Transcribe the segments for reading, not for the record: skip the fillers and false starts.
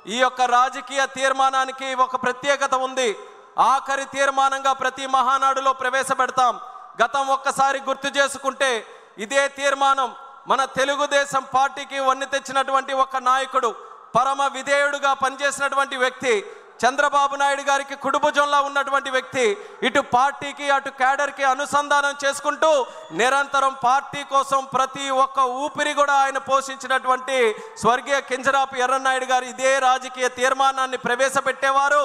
ఈ యొక్క రాజకీయ తీర్మానానికి ఒక ప్రత్యేకత ఉంది. ఆఖరి తీర్మానంగా ప్రతి మహానాడులో ప్రవేశపెడతాం. గతం ఒక్కసారి గుర్తు చేసుకుంటే ఇదే తీర్మానం మన తెలుగుదేశం పార్టీకి వన్నె తెచ్చినటువంటి ఒక నాయకుడు, పరమ విధేయుడుగా పనిచేసినటువంటి వ్యక్తి, చంద్రబాబు నాయుడు గారికి కుడిభుజంలా ఉన్నటువంటి వ్యక్తి, ఇటు పార్టీకి అటు క్యాడర్కి అనుసంధానం చేసుకుంటూ నిరంతరం పార్టీ కోసం ప్రతి ఒక్క ఊపిరి కూడా ఆయన పోషించినటువంటి స్వర్గీయ కింజరాపు ఎర్రన్నాయుడు గారు ఇదే రాజకీయ తీర్మానాన్ని ప్రవేశపెట్టేవారు.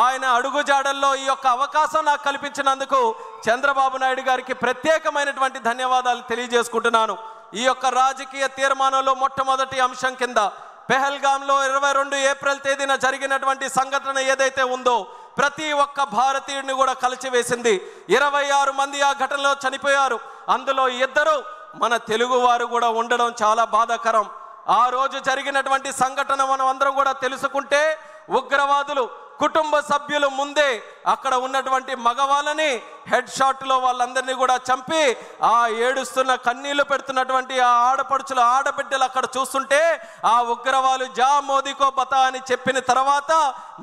ఆయన అడుగుజాడల్లో ఈ యొక్క అవకాశం నాకు కల్పించినందుకు చంద్రబాబు నాయుడు గారికి ప్రత్యేకమైనటువంటి ధన్యవాదాలు తెలియజేసుకుంటున్నాను. ఈ యొక్క రాజకీయ తీర్మానంలో మొట్టమొదటి అంశం కింద పెహల్గాంలో 22 ఏప్రిల్ తేదీన జరిగినటువంటి సంఘటన ఏదైతే ఉందో ప్రతి ఒక్క భారతీయుడిని కూడా కలిచివేసింది. 26 మంది ఆ ఘటనలో చనిపోయారు. అందులో 2 మన తెలుగు వారు కూడా ఉండడం చాలా బాధాకరం. ఆ రోజు జరిగినటువంటి సంఘటన మనం అందరం కూడా తెలుసుకుంటే ఉగ్రవాదులు కుటుంబ సభ్యులు ముందే అక్కడ ఉన్నటువంటి మగవాళ్ళని హెడ్ షాట్లో వాళ్ళందరినీ కూడా చంపి ఆ ఏడుస్తున్న కన్నీళ్లు పెడుతున్నటువంటి ఆ ఆడపడుచుల ఆడబిడ్డలు అక్కడ చూస్తుంటే ఆ ఉగ్రవాదులు జా మోదీకో బతా అని చెప్పిన తర్వాత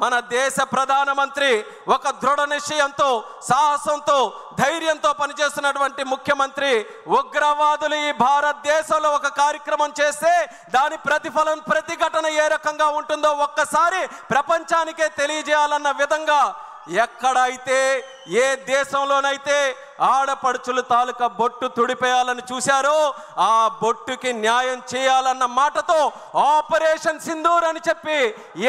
మన దేశ ప్రధానమంత్రి ఒక దృఢ నిశ్చయంతో సాహసంతో ధైర్యంతో పనిచేస్తున్నటువంటి ముఖ్యమంత్రి ఉగ్రవాదులు ఈ భారతదేశంలో ఒక కార్యక్రమం చేస్తే దాని ప్రతిఫలం ప్రతిఘటన ఏ రకంగా ఉంటుందో ఒక్కసారి ప్రపంచానికే తెలియజేయాలన్న విధంగా ఎక్కడైతే ఏ దేశంలోనైతే ఆడపడుచులు తాలూకా బొట్టు తుడిపేయాలని చూశారో ఆ బొట్టుకి న్యాయం చేయాలన్న మాటతో ఆపరేషన్ సింధూర్ అని చెప్పి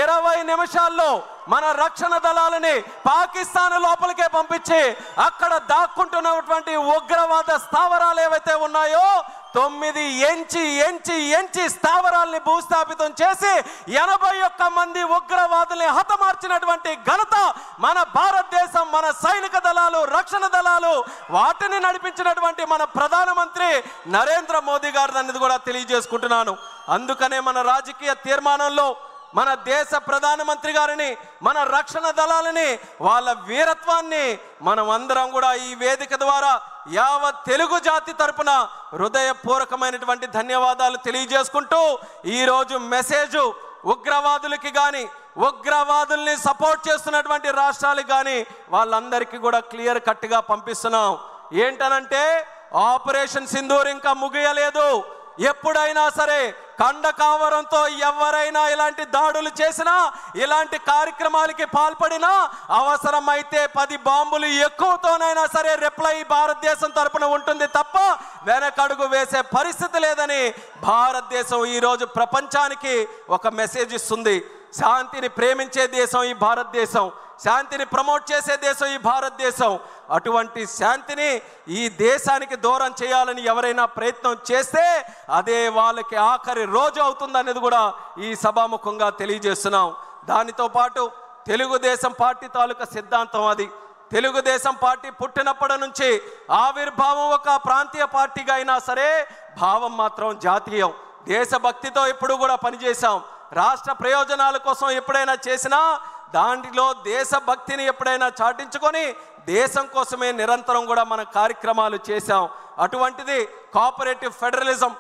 20 నిమిషాల్లో మన రక్షణ దళాలని పాకిస్తాన్ లోపలికే పంపించి అక్కడ దాక్కుంటున్నటువంటి ఉగ్రవాద స్థావరాలు ఏవైతే ఉన్నాయో 9 ఎంచి స్థావరాల్ని భూస్థాపితం చేసి 81 మంది ఉగ్రవాదుల్ని హతమార్చినటువంటి ఘనత మన భారతదేశం, మన సైనిక దళాలు, రక్షణ దళాలు, వాటిని నడిపించినటువంటి మన ప్రధానమంత్రి నరేంద్ర మోదీ గారు అనేది కూడా తెలియజేసుకుంటున్నాను. అందుకనే మన రాజకీయ తీర్మానంలో మన దేశ ప్రధానమంత్రి గారిని, మన రక్షణ దళాలని, వాళ్ళ వీరత్వాన్ని మనం అందరం కూడా ఈ వేదిక ద్వారా యావత్ తెలుగు జాతి తరపున హృదయపూర్వకమైనటువంటి ధన్యవాదాలు తెలియజేసుకుంటూ ఈరోజు మెసేజ్ ఉగ్రవాదులకి కానీ ఉగ్రవాదుల్ని సపోర్ట్ చేస్తున్నటువంటి రాష్ట్రాలకు కానీ వాళ్ళందరికీ కూడా క్లియర్ కట్గా పంపిస్తున్నాం. ఏంటనంటే ఆపరేషన్ సింధూర్ ఇంకా ముగియలేదు. ఎప్పుడైనా సరే కండకావరంతో ఎవరైనా ఇలాంటి దాడులు చేసినా, ఇలాంటి కార్యక్రమాలకి పాల్పడినా, అవసరమైతే 10 బాంబులు ఎక్కువతోనైనా సరే రిప్లై భారతదేశం తరపున ఉంటుంది తప్ప వెనకడుగు వేసే పరిస్థితి లేదని భారతదేశం ఈరోజు ప్రపంచానికి ఒక మెసేజ్ ఇస్తుంది. శాంతిని ప్రేమించే దేశం ఈ భారతదేశం, శాంతిని ప్రమోట్ చేసే దేశం ఈ భారతదేశం. అటువంటి శాంతిని ఈ దేశానికి దూరం చేయాలని ఎవరైనా ప్రయత్నం చేస్తే అదే వాళ్ళకి ఆఖరి రోజు అవుతుందనేది కూడా ఈ సభాముఖంగా తెలియజేస్తున్నాం. దానితో పాటు తెలుగుదేశం పార్టీ తాలూకా సిద్ధాంతం అది. తెలుగుదేశం పార్టీ పుట్టినప్పటి నుంచి ఆవిర్భావం ఒక ప్రాంతీయ పార్టీగా అయినా సరే భావం మాత్రం జాతీయం. దేశభక్తితో ఎప్పుడు కూడా పనిచేశాం. రాష్ట్ర ప్రయోజనాల కోసం ఎప్పుడైనా చేసినా దాంట్లో దేశభక్తిని ఎప్పుడైనా చాటించుకొని దేశం కోసమే నిరంతరం కూడా మన కార్యక్రమాలు చేశాం. అటువంటిది కోఆపరేటివ్ ఫెడరలిజం,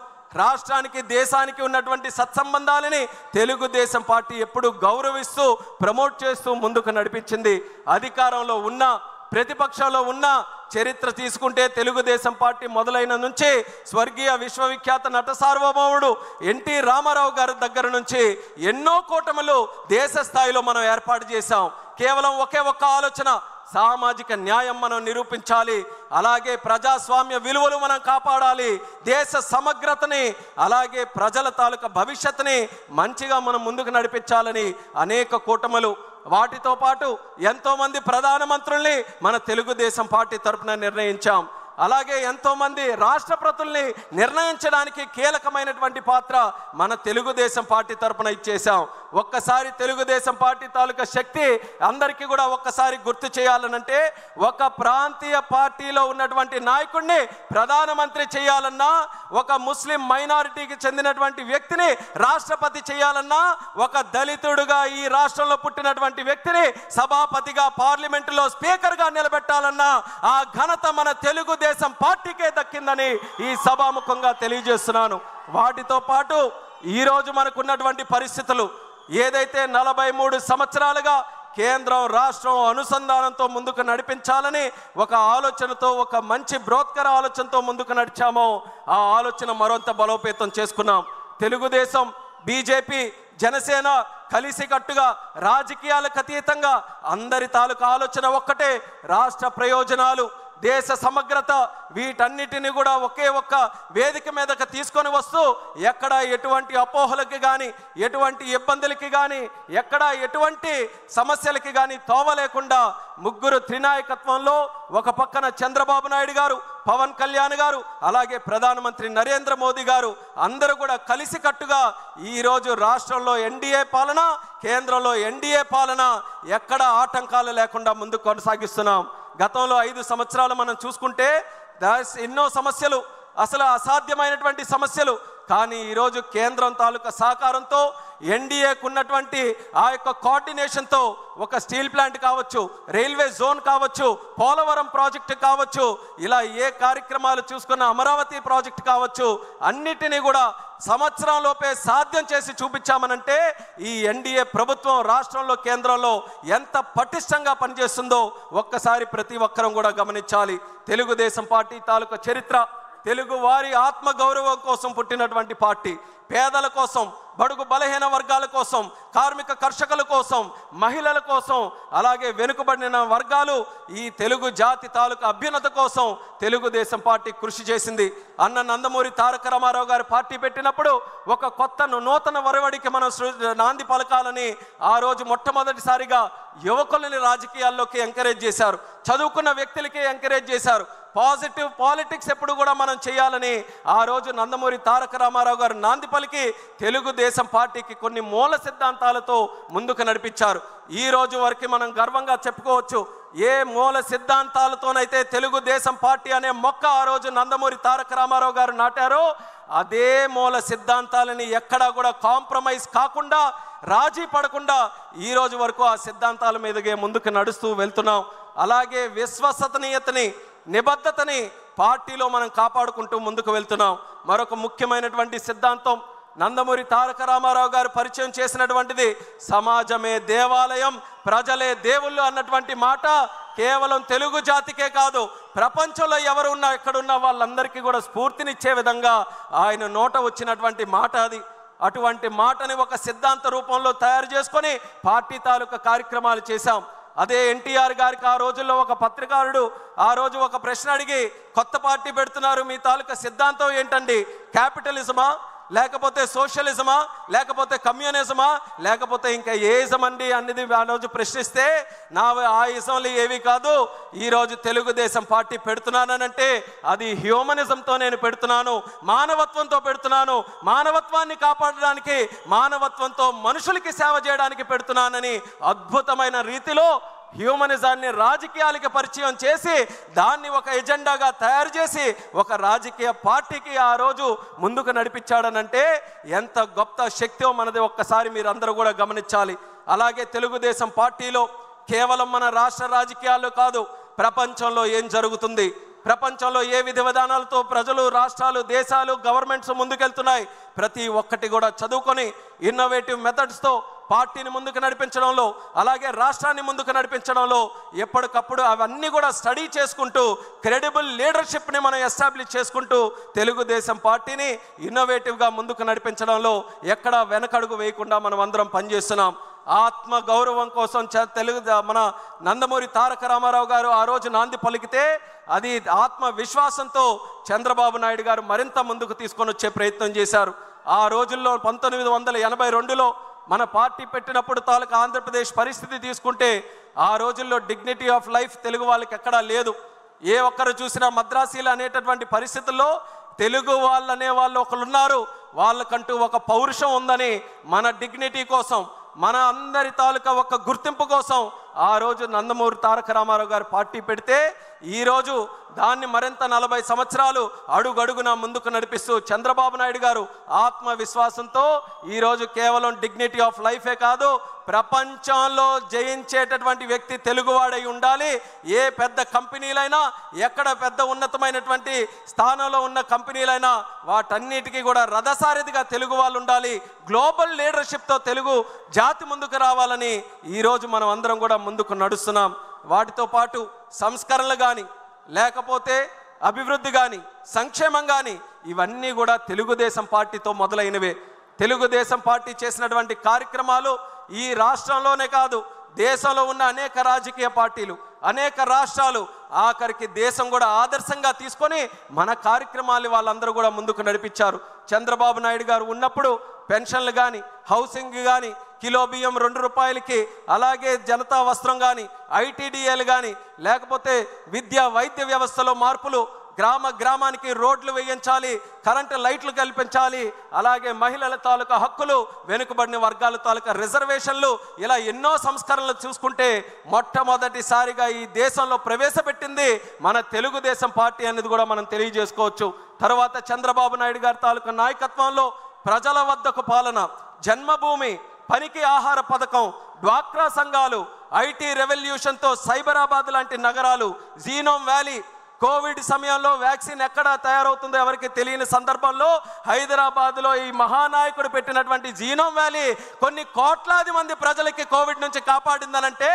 రాష్ట్రానికి దేశానికి ఉన్నటువంటి సత్సంబంధాలని తెలుగుదేశం పార్టీ ఎప్పుడు గౌరవిస్తూ ప్రమోట్ చేస్తూ ముందుకు నడిపించింది. అధికారంలో ఉన్న ప్రతిపక్షంలో ఉన్న చరిత్ర తీసుకుంటే తెలుగుదేశం పార్టీ మొదలైన నుంచి స్వర్గీయ విశ్వవిఖ్యాత నట సార్వభౌముడు ఎన్టీ రామారావు గారి దగ్గర నుంచి ఎన్నో కూటములు దేశ స్థాయిలో మనం ఏర్పాటు చేశాం. కేవలం ఒకే ఒక్క ఆలోచన, సామాజిక న్యాయం మనం నిరూపించాలి, అలాగే ప్రజాస్వామ్య విలువలు మనం కాపాడాలి, దేశ సమగ్రతని అలాగే ప్రజల తాలూకా భవిష్యత్తుని మంచిగా మనం ముందుకు నడిపించాలని అనేక కూటములు, వాటితో పాటు ఎంతోమంది ప్రధానమంత్రుల్ని మన తెలుగుదేశం పార్టీ తరపున నిర్ణయించాం. అలాగే ఎంతోమంది రాష్ట్రపతుల్ని నిర్ణయించడానికి కీలకమైనటువంటి పాత్ర మన తెలుగుదేశం పార్టీ తరపున ఇచ్చేసాం. ఒక్కసారి తెలుగుదేశం పార్టీ తాలూకా శక్తి అందరికీ కూడా ఒక్కసారి గుర్తు చేయాలనంటే, ఒక ప్రాంతీయ పార్టీలో ఉన్నటువంటి నాయకుడిని ప్రధానమంత్రి చేయాలన్నా, ఒక ముస్లిం మైనారిటీకి చెందినటువంటి వ్యక్తిని రాష్ట్రపతి చేయాలన్నా, ఒక దళితుడుగా ఈ రాష్ట్రంలో పుట్టినటువంటి వ్యక్తిని సభాపతిగా పార్లమెంటులో స్పీకర్గా నిలబెట్టాలన్నా ఆ ఘనత మన తెలుగుదేశం పార్టీకే దక్కిందని ఈ సభాముఖంగా తెలియజేస్తున్నాను. వాటితో పాటు ఈరోజు మనకున్నటువంటి పరిస్థితులు, ఏదైతే 43 సంవత్సరాలుగా కేంద్రం రాష్ట్రం అనుసంధానంతో ముందుకు నడిపించాలని ఒక ఆలోచనతో, ఒక మంచి బ్రోత్కర ఆలోచనతో ముందుకు నడిచామో ఆ ఆలోచన మరింత బలోపేతం చేసుకున్నాం. తెలుగుదేశం, బీజేపీ, జనసేన కలిసికట్టుగా రాజకీయాలకు అతీతంగా అందరి తాలూకు ఆలోచన ఒక్కటే, రాష్ట్ర ప్రయోజనాలు, దేశ సమగ్రత, వీటన్నిటిని కూడా ఒకే ఒక్క వేదిక మీదకి తీసుకొని వస్తూ ఎక్కడ ఎటువంటి అపోహలకి కానీ, ఎటువంటి ఇబ్బందులకి కానీ, ఎక్కడ ఎటువంటి సమస్యలకి కానీ తోవ లేకుండా ముగ్గురు త్రినాయకత్వంలో ఒక పక్కన చంద్రబాబు నాయుడు గారు, పవన్ కళ్యాణ్ గారు, అలాగే ప్రధానమంత్రి నరేంద్ర మోదీ గారు అందరూ కూడా కలిసికట్టుగా ఈరోజు రాష్ట్రంలో ఎన్డీఏ పాలన, కేంద్రంలో ఎన్డీఏ పాలన ఎక్కడ ఆటంకాలు లేకుండా ముందుకు కొనసాగిస్తున్నాం. గతంలో 5 సంవత్సరాలు మనం చూసుకుంటే ఎన్నో సమస్యలు, అసలు అసాధ్యమైనటువంటి సమస్యలు, కానీ ఈరోజు కేంద్రం తాలూకా సహకారంతో, ఎన్డీఏకు ఉన్నటువంటి ఆ యొక్క కోఆర్డినేషన్తో ఒక స్టీల్ ప్లాంట్ కావచ్చు, రైల్వే జోన్ కావచ్చు, పోలవరం ప్రాజెక్టు కావచ్చు, ఇలా ఏ కార్యక్రమాలు చూసుకున్న అమరావతి ప్రాజెక్టు కావచ్చు, అన్నిటినీ కూడా సంవత్సరంలోపే సాధ్యం చేసి చూపించామనంటే ఈ ఎన్డీఏ ప్రభుత్వం రాష్ట్రంలో, కేంద్రంలో ఎంత పటిష్టంగా పనిచేస్తుందో ఒక్కసారి ప్రతి ఒక్కరం కూడా గమనించాలి. తెలుగుదేశం పార్టీ తాలూకా చరిత్ర, తెలుగు వారి ఆత్మగౌరవం కోసం పుట్టినటువంటి పార్టీ, పేదల కోసం, బడుగు బలహీన వర్గాల కోసం, కార్మిక కర్షకుల కోసం, మహిళల కోసం, అలాగే వెనుకబడిన వర్గాలు, ఈ తెలుగు జాతి తాలూకు అభ్యున్నత కోసం తెలుగుదేశం పార్టీ కృషి చేసింది. అన్న నందమూరి తారక రామారావు గారు పార్టీ పెట్టినప్పుడు ఒక కొత్త నూతన వరవడికి మనం నాంది పలకాలని ఆ రోజు మొట్టమొదటిసారిగా యువకులని రాజకీయాల్లోకి ఎంకరేజ్ చేశారు, చదువుకున్న వ్యక్తులకి ఎంకరేజ్ చేశారు. పాజిటివ్ పాలిటిక్స్ ఎప్పుడు కూడా మనం చేయాలని ఆ రోజు నందమూరి తారక రామారావు గారు నాంది పలికి తెలుగుదేశం పార్టీకి కొన్ని మూల సిద్ధాంతాలతో ముందుకు నడిపించారు. ఈ రోజు వరకు మనం గర్వంగా చెప్పుకోవచ్చు, ఏ మూల సిద్ధాంతాలతోనైతే తెలుగుదేశం పార్టీ అనే మొక్క ఆ రోజు నందమూరి తారక రామారావు గారు నాటారో అదే మూల సిద్ధాంతాలని ఎక్కడా కూడా కాంప్రమైజ్ కాకుండా, రాజీ పడకుండా ఈ రోజు వరకు ఆ సిద్ధాంతాల మీదగే ముందుకు నడుస్తూ వెళ్తున్నాం. అలాగే విశ్వసనీయతని, నిబద్ధతని పార్టీలో మనం కాపాడుకుంటూ ముందుకు వెళ్తున్నాం. మరొక ముఖ్యమైనటువంటి సిద్ధాంతం నందమూరి తారక రామారావు గారు పరిచయం చేసినటువంటిది సమాజమే దేవాలయం, ప్రజలే దేవుళ్ళు అన్నటువంటి మాట కేవలం తెలుగు జాతికే కాదు, ప్రపంచంలో ఎవరున్నా ఎక్కడున్నా వాళ్ళందరికీ కూడా స్ఫూర్తినిచ్చే విధంగా ఆయన నోట వచ్చినటువంటి మాట అది. అటువంటి మాటని ఒక సిద్ధాంత రూపంలో తయారు చేసుకొని పార్టీ తాలూకా కార్యక్రమాలు చేశాం. అదే ఎన్టీఆర్ గారికి ఆ రోజుల్లో ఒక పత్రికారుడు ఆ రోజు ఒక ప్రశ్న అడిగి, కొత్త పార్టీ పెడుతున్నారు, మీ తాలూకా సిద్ధాంతం ఏంటండి? క్యాపిటలిజమా, లేకపోతే సోషలిజమా, లేకపోతే కమ్యూనిజమా, లేకపోతే ఇంకా ఏ ఇజం అండి అనేది ఆ రోజు ప్రశ్నిస్తే, ఆ ఇజంలు ఏవి కాదు, ఈరోజు తెలుగుదేశం పార్టీ పెడుతున్నానంటే అది హ్యూమనిజంతో నేను పెడుతున్నాను, మానవత్వంతో పెడుతున్నాను, మానవత్వాన్ని కాపాడడానికి, మానవత్వంతో మనుషులకి సేవ చేయడానికి పెడుతున్నానని అద్భుతమైన రీతిలో హ్యూమనిజాన్ని రాజకీయాలకి పరిచయం చేసి దాన్ని ఒక ఎజెండాగా తయారు చేసి ఒక రాజకీయ పార్టీకి ఆ రోజు ముందుకు నడిపించాడనంటే ఎంత గొప్ప శక్తిో మనది ఒక్కసారి మీరందరూ కూడా గమనించాలి. అలాగే తెలుగుదేశం పార్టీలో కేవలం మన రాష్ట్ర రాజకీయాల్లో కాదు, ప్రపంచంలో ఏం జరుగుతుంది, ప్రపంచంలో ఏ విధి విధానాలతో ప్రజలు, రాష్ట్రాలు, దేశాలు, గవర్నమెంట్స్ ముందుకెళ్తున్నాయి, ప్రతి ఒక్కటి కూడా చదువుకొని ఇన్నోవేటివ్ మెథడ్స్తో పార్టీని ముందుకు నడిపించడంలో, అలాగే రాష్ట్రాన్ని ముందుకు నడిపించడంలో ఎప్పటికప్పుడు అవన్నీ కూడా స్టడీ చేసుకుంటూ క్రెడిబుల్ లీడర్షిప్ని మనం ఎస్టాబ్లిష్ చేసుకుంటూ తెలుగుదేశం పార్టీని ఇన్నోవేటివ్గా ముందుకు నడిపించడంలో ఎక్కడా వెనకడుగు వేయకుండా మనం అందరం పనిచేస్తున్నాం. ఆత్మ గౌరవం కోసం మన నందమూరి తారక రామారావు గారు ఆ రోజు నాంది పలికితే అది ఆత్మ విశ్వాసంతో చంద్రబాబు నాయుడు గారు మరింత ముందుకు తీసుకొని వచ్చే ప్రయత్నం చేశారు. ఆ రోజుల్లో 1982లో మన పార్టీ పెట్టినప్పుడు తాలూకా ఆంధ్రప్రదేశ్ పరిస్థితి తీసుకుంటే ఆ రోజుల్లో డిగ్నిటీ ఆఫ్ లైఫ్ తెలుగు వాళ్ళకి ఎక్కడా లేదు. ఏ ఒక్కరు చూసినా మద్రాసీలు అనేటటువంటి పరిస్థితుల్లో తెలుగు వాళ్ళు అనే వాళ్ళు ఒకరు ఉన్నారు, వాళ్ళకంటూ ఒక పౌరుషం ఉందని మన డిగ్నిటీ కోసం, మన అందరి తాలూకా ఒక గుర్తింపు కోసం ఆ రోజు నందమూరి తారక రామారావు గారు పార్టీ పెడితే ఈరోజు దాన్ని మరింత 40 సంవత్సరాలు అడుగడుగునా ముందుకు నడిపిస్తూ చంద్రబాబు నాయుడు గారు ఆత్మవిశ్వాసంతో ఈరోజు కేవలం డిగ్నిటీ ఆఫ్ లైఫే కాదు, ప్రపంచంలో జయించేటటువంటి వ్యక్తి తెలుగువాడై ఉండాలి. ఏ పెద్ద కంపెనీలైనా, ఎక్కడ పెద్ద ఉన్నతమైనటువంటి స్థానంలో ఉన్న కంపెనీలైనా వాటన్నిటికీ కూడా రథసారథిగా తెలుగు వాళ్ళు ఉండాలి. గ్లోబల్ లీడర్షిప్తో తెలుగు జాతి ముందుకు రావాలని ఈరోజు మనం అందరం కూడా ముందుకు నడుస్తున్నాం. వాటితో పాటు సంస్కరణలు కానీ, లేకపోతే అభివృద్ధి కానీ, సంక్షేమం కానీ, ఇవన్నీ కూడా తెలుగుదేశం పార్టీతో మొదలైనవే. తెలుగుదేశం పార్టీ చేసినటువంటి కార్యక్రమాలు ఈ రాష్ట్రంలోనే కాదు, దేశంలో ఉన్న అనేక రాజకీయ పార్టీలు, అనేక రాష్ట్రాలు, ఆఖరికి దేశం కూడా ఆదర్శంగా తీసుకొని మన కార్యక్రమాలు వాళ్ళందరూ కూడా ముందుకు నడిపించారు. చంద్రబాబు నాయుడు గారు ఉన్నప్పుడు పెన్షన్లు కానీ, హౌసింగ్ కానీ, కిలో బియ్యం 2 రూపాయలకి, అలాగే జనతా వస్త్రం కానీ, ఐటీడీఏలు కానీ, లేకపోతే విద్యా వైద్య వ్యవస్థలో మార్పులు, గ్రామానికి రోడ్లు వేయించాలి, కరెంటు లైట్లు కల్పించాలి, అలాగే మహిళల తాలూకా హక్కులు, వెనుకబడిన వర్గాల తాలూకా రిజర్వేషన్లు, ఇలా ఎన్నో సంస్కరణలు చూసుకుంటే మొట్టమొదటిసారిగా ఈ దేశంలో ప్రవేశపెట్టింది మన తెలుగుదేశం పార్టీ అనేది కూడా మనం తెలియజేసుకోవచ్చు. తర్వాత చంద్రబాబు నాయుడు గారి తాలూకా నాయకత్వంలో ప్రజల వద్దకు పాలన, జన్మభూమి, పనికి ఆహార పథకం, డ్వాక్రా సంఘాలు, ఐటీ రెవల్యూషన్తో సైబరాబాద్ లాంటి నగరాలు, జీనోమ్ వ్యాలీ, కోవిడ్ సమయంలో వ్యాక్సిన్ ఎక్కడ తయారవుతుందో ఎవరికి తెలియని సందర్భంలో హైదరాబాద్లో ఈ మహానాయకుడు పెట్టినటువంటి జీనోమ్ వ్యాలీ కొన్ని కోట్లాది మంది ప్రజలకి కోవిడ్ నుంచి కాపాడిందనంటే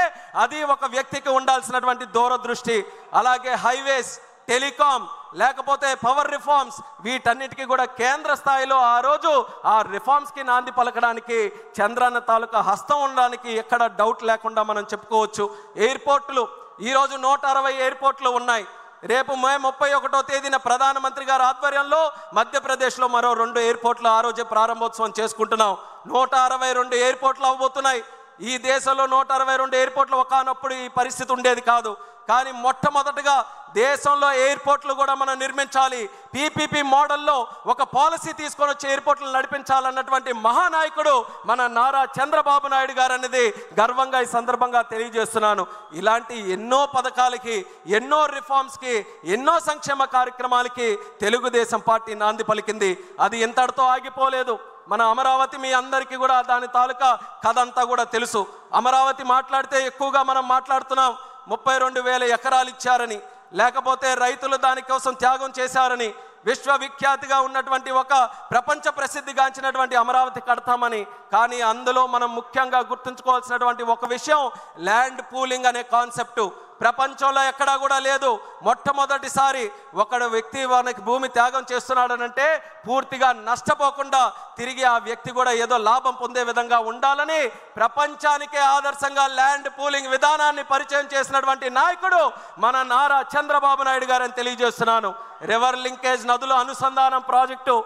అది ఒక వ్యక్తికి ఉండాల్సినటువంటి దూరదృష్టి. అలాగే హైవేస్, టెలికాం, లేకపోతే పవర్ రిఫార్మ్స్, వీటన్నిటికీ కూడా కేంద్ర స్థాయిలో ఆ రోజు ఆ రిఫార్మ్స్కి నాంది పలకడానికి చంద్రన్న తాలూకా హస్తం ఉండడానికి ఎక్కడ డౌట్ లేకుండా మనం చెప్పుకోవచ్చు. ఎయిర్పోర్టులు ఈరోజు 160 ఎయిర్పోర్ట్లు ఉన్నాయి. రేపు మే 31వ తేదీన ప్రధానమంత్రి గారి ఆధ్వర్యంలో మధ్యప్రదేశ్లో మరో 2 ఎయిర్పోర్ట్లు ఆ రోజే ప్రారంభోత్సవం చేసుకుంటున్నాం. 162 ఎయిర్పోర్ట్లు అవ్వబోతున్నాయి. ఈ దేశంలో 162 ఎయిర్పోర్ట్లు ఒకనప్పుడు ఈ పరిస్థితి ఉండేది కాదు. కానీ మొట్టమొదటిగా దేశంలో ఎయిర్పోర్ట్లు కూడా మనం నిర్మించాలి. పీపీపీ మోడల్లో ఒక పాలసీ తీసుకొని వచ్చి ఎయిర్పోర్ట్లు నడిపించాలన్నటువంటి మహానాయకుడు మన నారా చంద్రబాబు నాయుడు గారు అనేది గర్వంగా ఈ సందర్భంగా తెలియజేస్తున్నాను. ఇలాంటి ఎన్నో పథకాలకి, ఎన్నో రిఫార్మ్స్కి, ఎన్నో సంక్షేమ కార్యక్రమాలకి తెలుగుదేశం పార్టీ నాంది పలికింది. అది ఇంతటితో ఆగిపోలేదు. మన అమరావతి మీ అందరికీ కూడా దాని తాలూకా కథ అంతా కూడా తెలుసు. అమరావతి మాట్లాడితే ఎక్కువగా మనం మాట్లాడుతున్నాం 32,000 ఎకరాలు ఇచ్చారని, లేకపోతే రైతులు దానికోసం త్యాగం చేశారని, విశ్వవిఖ్యాతిగా ఉన్నటువంటి ఒక ప్రపంచ ప్రసిద్ధిగాంచినటువంటి అమరావతి కడతామని. కానీ అందులో మనం ముఖ్యంగా గుర్తుంచుకోవాల్సినటువంటి ఒక విషయం ల్యాండ్ పూలింగ్ అనే కాన్సెప్టు ప్రపంచంలో ఎక్కడా కూడా లేదు. మొట్టమొదటిసారి ఒకడు వ్యక్తి మనకి భూమి త్యాగం చేస్తున్నాడనంటే పూర్తిగా నష్టపోకుండా తిరిగి ఆ వ్యక్తి కూడా ఏదో లాభం పొందే విధంగా ఉండాలని ప్రపంచానికే ఆదర్శంగా ల్యాండ్ పూలింగ్ విధానాన్ని పరిచయం చేసినటువంటి నాయకుడు మన నారా చంద్రబాబు నాయుడు గారని తెలియజేస్తున్నాను. రివర్ లింకేజ్, నదుల అనుసంధానం ప్రాజెక్టు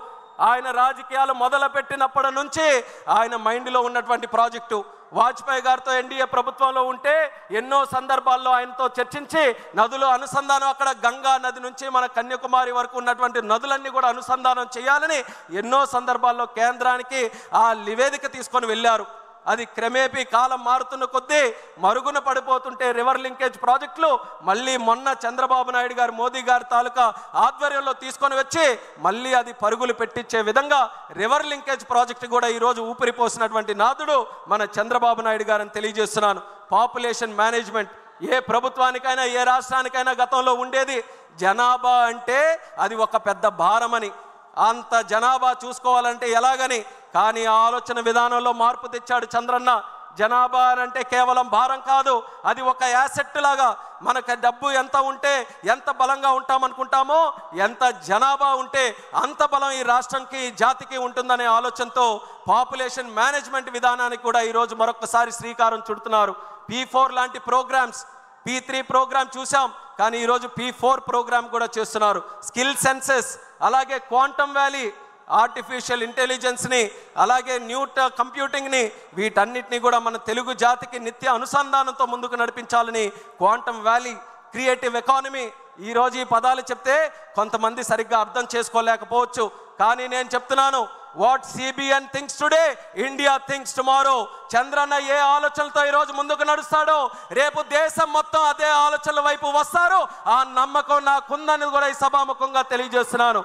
ఆయన రాజకీయాలు మొదలుపెట్టినప్పటి నుంచి ఆయన మైండ్లో ఉన్నటువంటి ప్రాజెక్టు. వాజ్పేయి గారితో ఎన్డీఏ ప్రభుత్వంలో ఉంటే ఎన్నో సందర్భాల్లో ఆయనతో చర్చించి నదుల అనుసంధానం, అక్కడ గంగా నది నుంచి మన కన్యాకుమారి వరకు ఉన్నటువంటి నదులన్నీ కూడా అనుసంధానం చేయాలని ఎన్నో సందర్భాల్లో కేంద్రానికి ఆ నివేదిక తీసుకొని వెళ్ళారు. అది క్రమేపీ కాలం మారుతున్న కొద్దీ మరుగున పడిపోతుంటే రివర్ లింకేజ్ ప్రాజెక్టులు మళ్ళీ మొన్న చంద్రబాబు నాయుడు గారు, మోదీ గారి తాలూకా ఆధ్వర్యంలో తీసుకొని వచ్చి మళ్ళీ అది పరుగులు పెట్టించే విధంగా రివర్ లింకేజ్ ప్రాజెక్టు కూడా ఈరోజు ఊపిరిపోసినటువంటి నాదుడు మన చంద్రబాబు నాయుడు గారని తెలియజేస్తున్నాను. పాపులేషన్ మేనేజ్మెంట్ ఏ ప్రభుత్వానికైనా, ఏ రాష్ట్రానికైనా గతంలో ఉండేది. జనాభా అంటే అది ఒక పెద్ద భారమని, అంత జనాభా చూసుకోవాలంటే ఎలాగని. కానీ ఆ ఆలోచన విధానంలో మార్పు తెచ్చాడు చంద్రన్న. జనాభా అంటే కేవలం భారం కాదు, అది ఒక యాసెట్ లాగా. మనకు డబ్బు ఎంత ఉంటే ఎంత బలంగా ఉంటామనుకుంటామో, ఎంత జనాభా ఉంటే అంత బలం ఈ రాష్ట్రంకి, జాతికి ఉంటుందనే ఆలోచనతో పాపులేషన్ మేనేజ్మెంట్ విధానానికి కూడా ఈరోజు మరొకసారి శ్రీకారం చుడుతున్నారు. P4 లాంటి ప్రోగ్రామ్స్, P3 ప్రోగ్రామ్ చూసాం, కానీ ఈరోజు P4 ప్రోగ్రామ్ కూడా చేస్తున్నారు. స్కిల్ సెన్సెస్, అలాగే క్వాంటమ్ వ్యాలీ, ఆర్టిఫిషియల్ ఇంటెలిజెన్స్ని, అలాగే న్యూ కంప్యూటింగ్ని, వీటన్నిటిని కూడా మన తెలుగు జాతికి నిత్య అనుసంధానంతో ముందుకు నడిపించాలని క్వాంటమ్ వ్యాలీ, క్రియేటివ్ ఎకానమీ. ఈరోజు ఈ పదాలు చెప్తే కొంతమంది సరిగ్గా అర్థం చేసుకోలేకపోవచ్చు, కానీ నేను చెప్తున్నాను what CBN thinks today, India thinks tomorrow. Chandranna ఏ ఆలోచనలతో ఈరోజు ముందుకు నడుస్తాడో, రేపు దేశం మొత్తం అదే ఆలోచనల వైపు వస్తారు. ఆ నమ్మకం నాకుందని కూడా ఈ సభాముఖంగా తెలియజేస్తున్నాను.